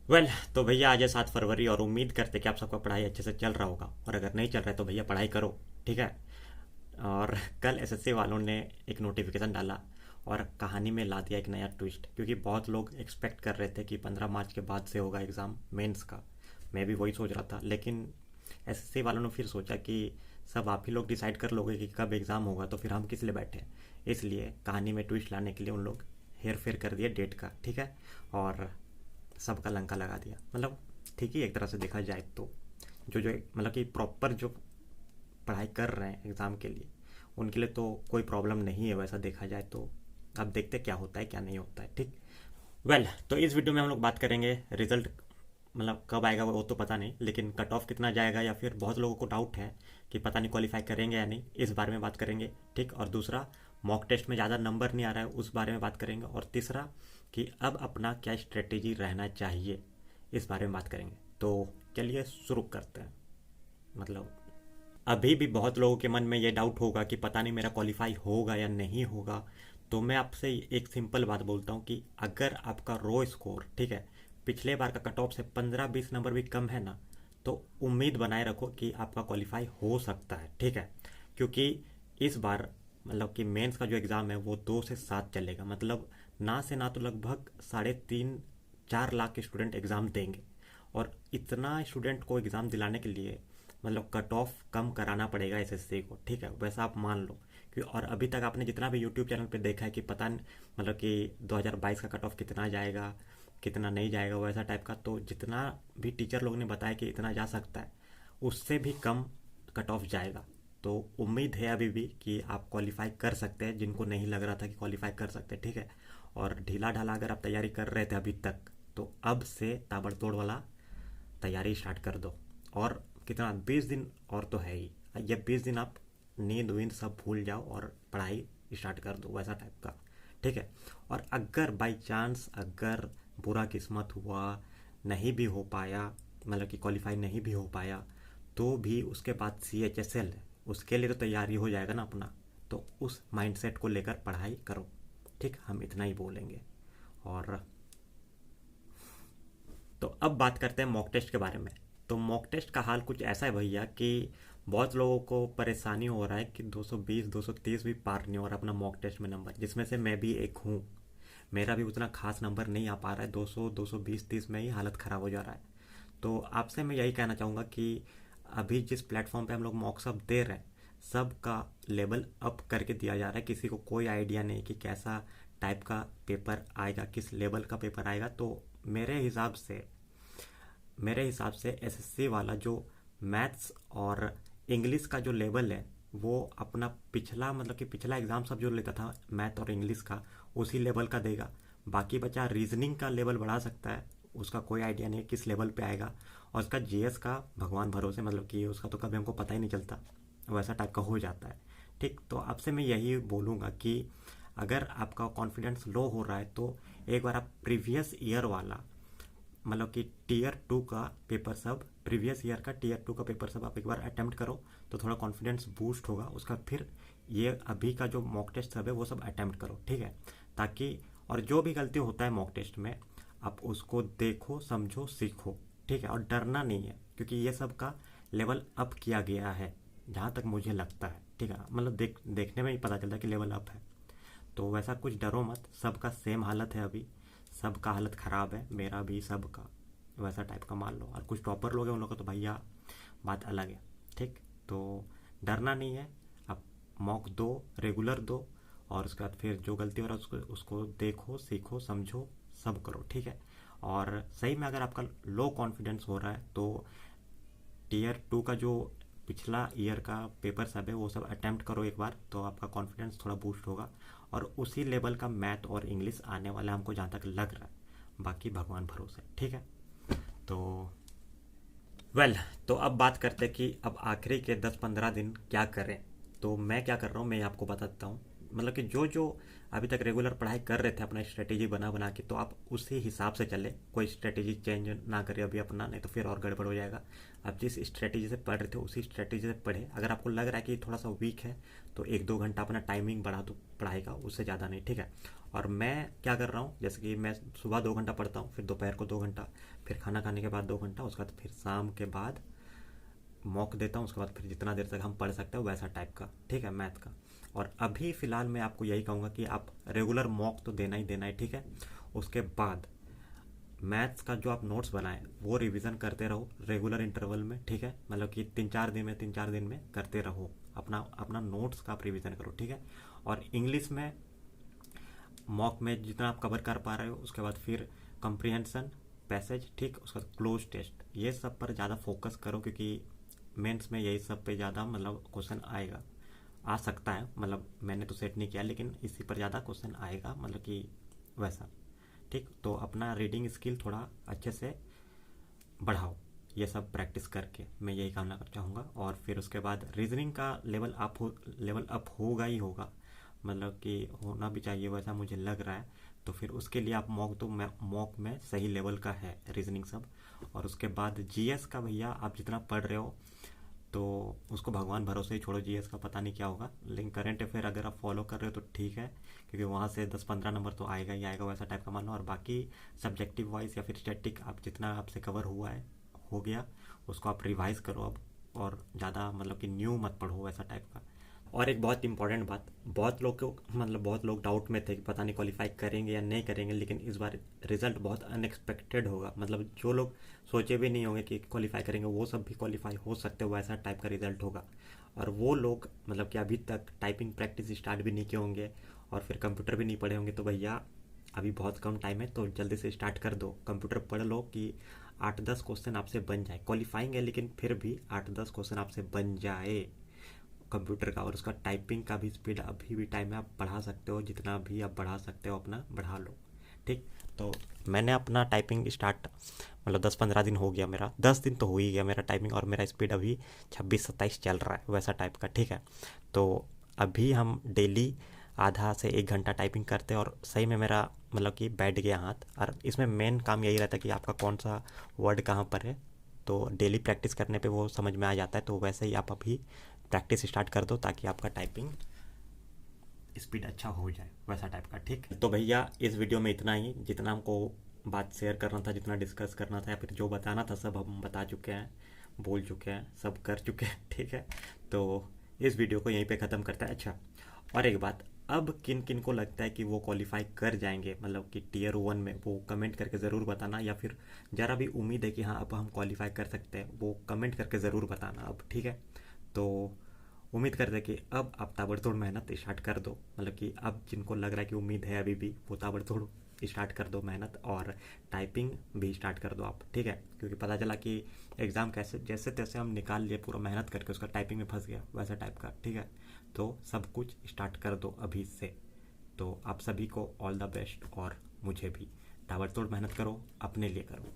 तो भैया आज है 7 फरवरी और उम्मीद करते कि आप सबका पढ़ाई अच्छे से चल रहा होगा। और अगर नहीं चल रहा है तो भैया पढ़ाई करो, ठीक है। और कल एसएससी वालों ने एक नोटिफिकेशन डाला और कहानी में ला दिया एक नया ट्विस्ट, क्योंकि बहुत लोग एक्सपेक्ट कर रहे थे कि 15 मार्च के बाद से होगा एग्ज़ाम मेंस का। मैं भी वही सोच रहा था, लेकिन एसएससी वालों ने फिर सोचा कि सब आप ही लोग डिसाइड कर लोगे कि कब एग्ज़ाम होगा, तो फिर हम किस लिए बैठे। इसलिए कहानी में ट्विस्ट लाने के लिए उन लोग हेर फेर कर दिए डेट का, ठीक है। और सबका लंका लगा दिया, मतलब ठीक ही एक तरह से देखा जाए तो। जो जो मतलब कि प्रॉपर जो पढ़ाई कर रहे हैं एग्ज़ाम के लिए, उनके लिए तो कोई प्रॉब्लम नहीं है वैसा देखा जाए तो। अब देखते क्या होता है क्या नहीं होता है, ठीक। तो इस वीडियो में हम लोग बात करेंगे रिजल्ट, मतलब कब आएगा वो तो पता नहीं, लेकिन कट ऑफ कितना जाएगा, या फिर बहुत लोगों को डाउट है कि पता नहीं क्वालिफाई करेंगे या नहीं, इस बारे में बात करेंगे, ठीक। और दूसरा, मॉक टेस्ट में ज़्यादा नंबर नहीं आ रहा है, उस बारे में बात करेंगे। और तीसरा, कि अब अपना क्या स्ट्रेटेजी रहना चाहिए, इस बारे में बात करेंगे। तो चलिए शुरू करते हैं। मतलब अभी भी बहुत लोगों के मन में ये डाउट होगा कि पता नहीं मेरा क्वालिफाई होगा या नहीं होगा। तो मैं आपसे एक सिंपल बात बोलता हूँ कि अगर आपका रो स्कोर, ठीक है, पिछले बार का कट ऑफ से 15-20 नंबर भी कम है ना, तो उम्मीद बनाए रखो कि आपका क्वालिफाई हो सकता है, ठीक है। क्योंकि इस बार मतलब कि मेंस का जो एग्ज़ाम है वो 2 से 7 चलेगा, मतलब ना से ना तो लगभग 3.5-4 लाख के स्टूडेंट एग्ज़ाम देंगे। और इतना स्टूडेंट को एग्ज़ाम दिलाने के लिए मतलब कट ऑफ कम कराना पड़ेगा एसएससी को, ठीक है, वैसा आप मान लो। कि और अभी तक आपने जितना भी यूट्यूब चैनल पे देखा है कि पता नहीं मतलब कि 2022 का कट ऑफ कितना जाएगा कितना नहीं जाएगा वैसा टाइप का, तो जितना भी टीचर लोग ने बताया कि इतना जा सकता है, उससे भी कम कट ऑफ जाएगा। तो उम्मीद है अभी भी कि आप क्वालिफाई कर सकते हैं, जिनको नहीं लग रहा था कि क्वालिफाई कर सकते हैं, ठीक है। और ढीला ढाला अगर आप तैयारी कर रहे थे अभी तक, तो अब से ताबड़तोड़ वाला तैयारी स्टार्ट कर दो। और कितना, 20 दिन और तो है ही। ये 20 दिन आप नींद वींद सब भूल जाओ और पढ़ाई स्टार्ट कर दो वैसा टाइप का, ठीक है। और अगर बाई चांस अगर बुरा किस्मत हुआ, नहीं भी हो पाया, मतलब कि क्वालिफाई नहीं भी हो पाया, तो भी उसके बाद CHSL है, उसके लिए तो तैयारी हो जाएगा ना अपना। तो उस माइंडसेट को लेकर पढ़ाई करो, ठीक, हम इतना ही बोलेंगे। और तो अब बात करते हैं मॉक टेस्ट के बारे में। तो मॉक टेस्ट का हाल कुछ ऐसा है भैया कि बहुत लोगों को परेशानी हो रहा है कि 220 230 भी पार नहीं हो रहा अपना मॉक टेस्ट में नंबर, जिसमें से मैं भी एक हूँ। मेरा भी उतना खास नंबर नहीं आ पा रहा है, 200 220 30 में ही हालत ख़राब हो जा रहा है। तो आपसे मैं यही कहना चाहूँगा कि अभी जिस प्लेटफॉर्म पे हम लोग मॉक सब दे रहे हैं, सब का लेवल अप करके दिया जा रहा है। किसी को कोई आइडिया नहीं कि कैसा टाइप का पेपर आएगा, किस लेवल का पेपर आएगा। तो मेरे हिसाब से मेरे हिसाब से एसएससी वाला जो मैथ्स और इंग्लिश का जो लेवल है, वो अपना पिछला मतलब कि पिछला एग्ज़ाम सब जो लेता था मैथ और इंग्लिश का, उसी लेवल का देगा। बाकी बचा रीजनिंग का लेवल बढ़ा सकता है, उसका कोई आइडिया नहीं है किस लेवल पे आएगा। और उसका जीएस का भगवान भरोसे, मतलब कि उसका तो कभी हमको पता ही नहीं चलता, वैसा टाइप का हो जाता है, ठीक। तो आपसे मैं यही बोलूँगा कि अगर आपका कॉन्फिडेंस लो हो रहा है तो एक बार आप प्रीवियस ईयर वाला, मतलब कि टीयर 2 का पेपर सब, प्रीवियस ईयर का टीयर 2 का पेपर सब आप एक बार अटेम्प्ट करो, तो थोड़ा कॉन्फिडेंस बूस्ट होगा उसका। फिर ये अभी का जो मॉक टेस्ट सब है वो सब अटेम्प्ट करो, ठीक है। ताकि और जो भी गलती होता है मॉक टेस्ट में, आप उसको देखो समझो सीखो, ठीक है। और डरना नहीं है, क्योंकि ये सब का लेवल अप किया गया है जहाँ तक मुझे लगता है, ठीक है। मतलब देखने में ही पता चलता है कि लेवल अप है। तो वैसा कुछ डरो मत, सबका सेम हालत है अभी, सबका हालत ख़राब है, मेरा भी सबका, वैसा टाइप का मान लो। और कुछ टॉपर लोग हैं उन लोग का तो भैया बात अलग है, ठीक। तो डरना नहीं है, आप मॉक दो, रेगुलर दो, और उसके बाद फिर जो गलती हो रहा है उसको उसको देखो सीखो समझो सब करो, ठीक है। और सही में अगर आपका लो कॉन्फिडेंस हो रहा है तो टीयर 2 का जो पिछला ईयर का पेपर सब है वो सब अटेम्प्ट करो एक बार, तो आपका कॉन्फिडेंस थोड़ा बूस्ट होगा। और उसी लेवल का मैथ और इंग्लिश आने वाला है हमको जहाँ तक लग रहा है, बाकी भगवान भरोसे, ठीक है। तो वेल तो अब बात करते हैं कि अब आखिरी के 10-15 दिन क्या करें। तो मैं क्या कर रहा हूँ मैं आपको बताता हूँ। मतलब कि जो जो अभी तक रेगुलर पढ़ाई कर रहे थे अपना स्ट्रेटेजी बना बना के, तो आप उसी हिसाब से चले, कोई स्ट्रेटेजी चेंज ना करें अभी अपना, नहीं तो फिर और गड़बड़ हो जाएगा। आप जिस स्ट्रेटेजी से पढ़ रहे थे उसी स्ट्रेटेजी से पढ़े। अगर आपको लग रहा है कि थोड़ा सा वीक है तो 1-2 घंटा अपना टाइमिंग बढ़ा दो पढ़ाई का, उससे ज़्यादा नहीं, ठीक है। और मैं क्या कर रहा हूँ, जैसे कि मैं सुबह 2 घंटा पढ़ता हूँ, फिर दोपहर को 2 घंटा, फिर खाना खाने के बाद 2 घंटा, उसके बाद फिर शाम के बाद मॉक देता हूँ, उसके बाद फिर जितना देर तक हम पढ़ सकते हैं वैसा टाइप का, ठीक है, मैथ का। और अभी फ़िलहाल मैं आपको यही कहूँगा कि आप रेगुलर मॉक तो देना ही देना है, ठीक है। उसके बाद मैथ्स का जो आप नोट्स बनाए वो रिवीजन करते रहो रेगुलर इंटरवल में, ठीक है। मतलब कि 3-4 दिन में करते रहो, अपना अपना नोट्स का आप रिवीजन करो, ठीक है। और इंग्लिश में मॉक में जितना आप कवर कर पा रहे हो, उसके बाद फिर कंप्रीहेंशन, पैसेज, ठीक, उसका क्लोज टेस्ट, ये सब पर ज़्यादा फोकस करो, क्योंकि मेंस में यही सब पे ज़्यादा मतलब क्वेश्चन आएगा, आ सकता है, मतलब मैंने तो सेट नहीं किया, लेकिन इसी पर ज़्यादा क्वेश्चन आएगा, मतलब कि वैसा, ठीक। तो अपना रीडिंग स्किल थोड़ा अच्छे से बढ़ाओ, ये सब प्रैक्टिस करके मैं यही कहना चाहूँगा। और फिर उसके बाद रीजनिंग का लेवल अप होगा ही होगा, मतलब कि होना भी चाहिए, वैसा मुझे लग रहा है। तो फिर उसके लिए आप मॉक में सही लेवल का है रीजनिंग सब। और उसके बाद जीएस का भैया आप जितना पढ़ रहे हो तो उसको भगवान भरोसे ही छोड़ो, जीएस का पता नहीं क्या होगा, लेकिन करंट अफेयर अगर आप फॉलो कर रहे हो तो ठीक है, क्योंकि वहाँ से 10-15 नंबर तो आएगा ही आएगा, वैसा टाइप का मानो। और बाकी सब्जेक्टिव वाइज या फिर स्टैटिक आप जितना आपसे कवर हुआ है हो गया, उसको आप रिवाइज करो अब, और ज़्यादा मतलब कि न्यू मत पढ़ो, वैसा टाइप का। और एक बहुत इंपॉर्टेंट बात, बहुत लोग को मतलब बहुत लोग डाउट में थे कि पता नहीं क्वालिफाई करेंगे या नहीं करेंगे, लेकिन इस बार रिजल्ट बहुत अनएक्सपेक्टेड होगा। मतलब जो लोग सोचे भी नहीं होंगे कि क्वालिफाई करेंगे वो सब भी क्वालिफाई हो सकते हो, वैसा टाइप का रिजल्ट होगा। और वो लोग मतलब कि अभी तक टाइपिंग प्रैक्टिस स्टार्ट भी नहीं किए होंगे और फिर कंप्यूटर भी नहीं पढ़े होंगे, तो भैया अभी बहुत कम टाइम है, तो जल्दी से स्टार्ट कर दो, कंप्यूटर पढ़ लो कि 8-10 क्वेश्चन आपसे बन जाए। क्वालिफाइंग है लेकिन फिर भी 8-10 क्वेश्चन आपसे बन जाए कंप्यूटर का। और उसका टाइपिंग का भी स्पीड अभी भी टाइम में आप बढ़ा सकते हो, जितना भी आप बढ़ा सकते हो अपना बढ़ा लो, ठीक। तो मैंने अपना टाइपिंग स्टार्ट मतलब 10-15 दिन हो गया, मेरा 10 दिन तो हो ही गया मेरा टाइपिंग, और मेरा स्पीड अभी 26-27 चल रहा है, वैसा टाइप का, ठीक है। तो अभी हम डेली आधा से 1 घंटा टाइपिंग करते हैं, और सही में मेरा मतलब कि बैठ गया हाथ। और इसमें मेन काम यही रहता है कि आपका कौन सा वर्ड कहाँ पर है, तो डेली प्रैक्टिस करने पे वो समझ में आ जाता है। तो वैसे ही आप अभी प्रैक्टिस स्टार्ट कर दो ताकि आपका टाइपिंग स्पीड अच्छा हो जाए, वैसा टाइप का, ठीक। तो भैया इस वीडियो में इतना ही, जितना हमको बात शेयर करना था, जितना डिस्कस करना था या फिर जो बताना था सब हम बता चुके हैं, बोल चुके हैं, सब कर चुके हैं, ठीक है। तो इस वीडियो को यहीं पे ख़त्म करता है। अच्छा, और एक बात, अब किन किन को लगता है कि वो क्वालिफाई कर जाएंगे, मतलब कि टीयर 1 में, वो कमेंट करके ज़रूर बताना, या फिर ज़रा भी उम्मीद है कि हाँ अब हम क्वालिफाई कर सकते हैं, वो कमेंट करके ज़रूर बताना अब, ठीक है। तो उम्मीद करते हैं कि अब आप ताबड़तोड़ मेहनत स्टार्ट कर दो, मतलब कि अब जिनको लग रहा है कि उम्मीद है अभी भी, वो ताबड़तोड़ स्टार्ट कर दो मेहनत, और टाइपिंग भी स्टार्ट कर दो आप, ठीक है। क्योंकि पता चला कि एग्ज़ाम कैसे जैसे तैसे हम निकाल लिए पूरा मेहनत करके, उसका टाइपिंग में फंस गया, वैसा टाइप का, ठीक है। तो सब कुछ स्टार्ट कर दो अभी से। तो आप सभी को ऑल द बेस्ट, और मुझे भी ताबड़तोड़ मेहनत करो, अपने लिए करो।